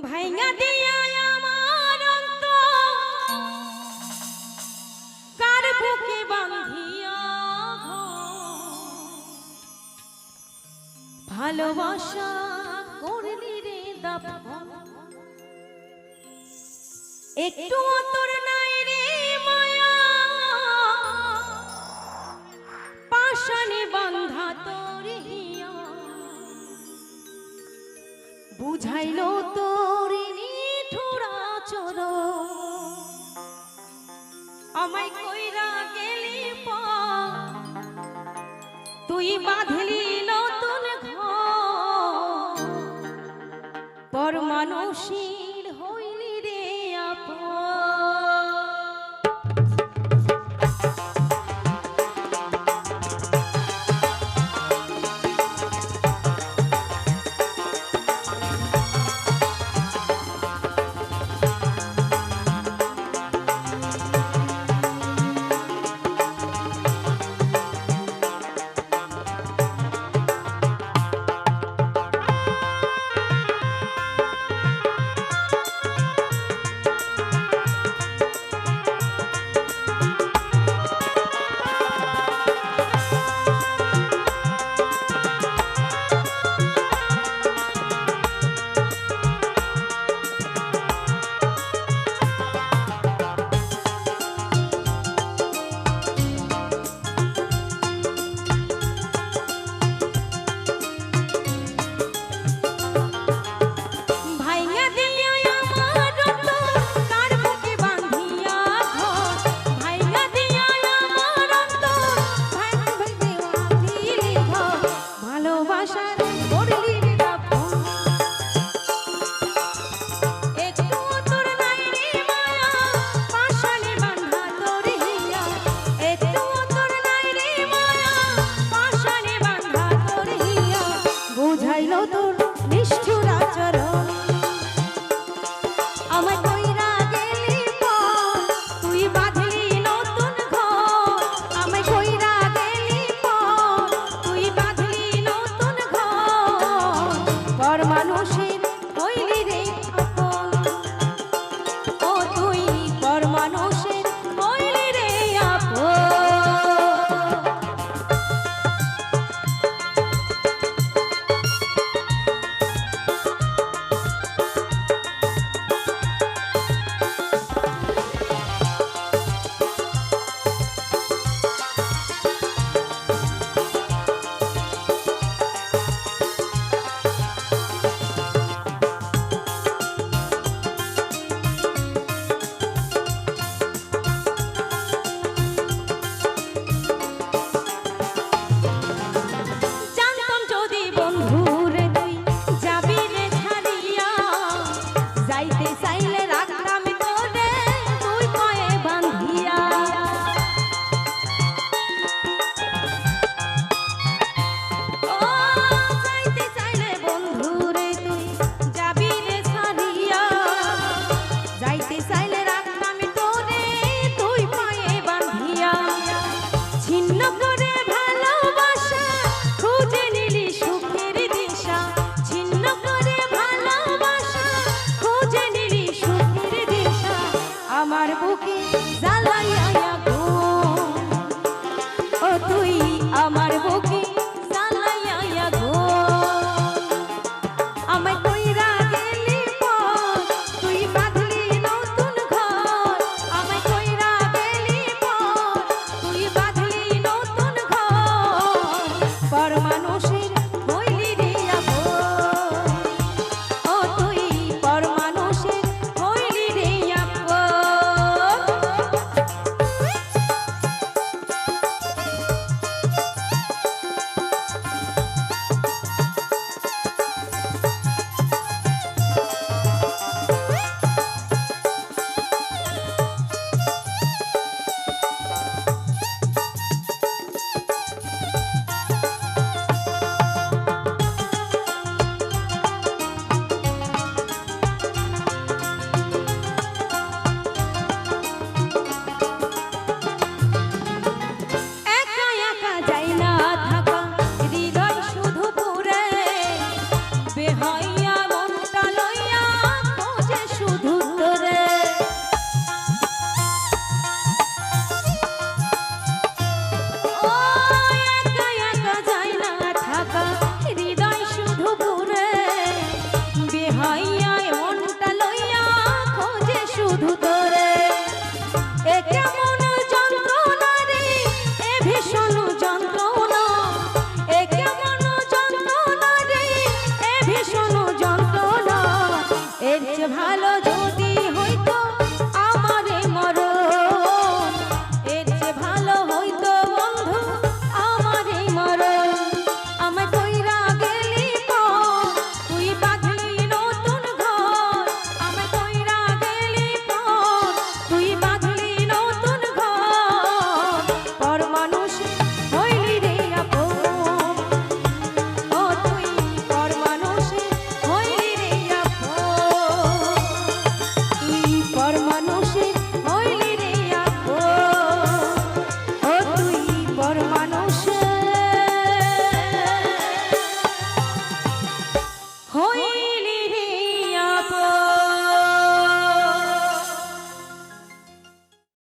ভাইঙা দিয়া আমার অন্তর কার বুকে বাঁধিয়া ভালোবাসা করলি রে দাফন একটু অন্তর নাই রে মায়া পাশানে বাঁধা তোর হিয়া বুঝাইলো তোর নিঠুর আচরণ আমায় কইরা গেলি তুই বাঁধলি নতুন ঘর পর মানুষের হইলি রে আপন আমার বুকে জ্বালাইয়া গো ও তুই আমার বুকে জ্বালাইয়া গো আমায় কইরা গেলি পর তুই বাঁধলি নতুন ঘর আমায় কইরা গেলি পর তুই বাঁধলি নতুন ঘর পর মানুষের হইলি রে আপন ও তুই পর মানুষের হইলি রে আপন ভাইয়া মনটা লইয়া খোঁজে শুধু তোরে। এ কেমন যন্ত্রণা রে, এ ভীষণ যন্ত্রণা, এ কেমন যন্ত্রণা রে, এ ভীষণ যন্ত্রণা। এর চেয়ে ভালো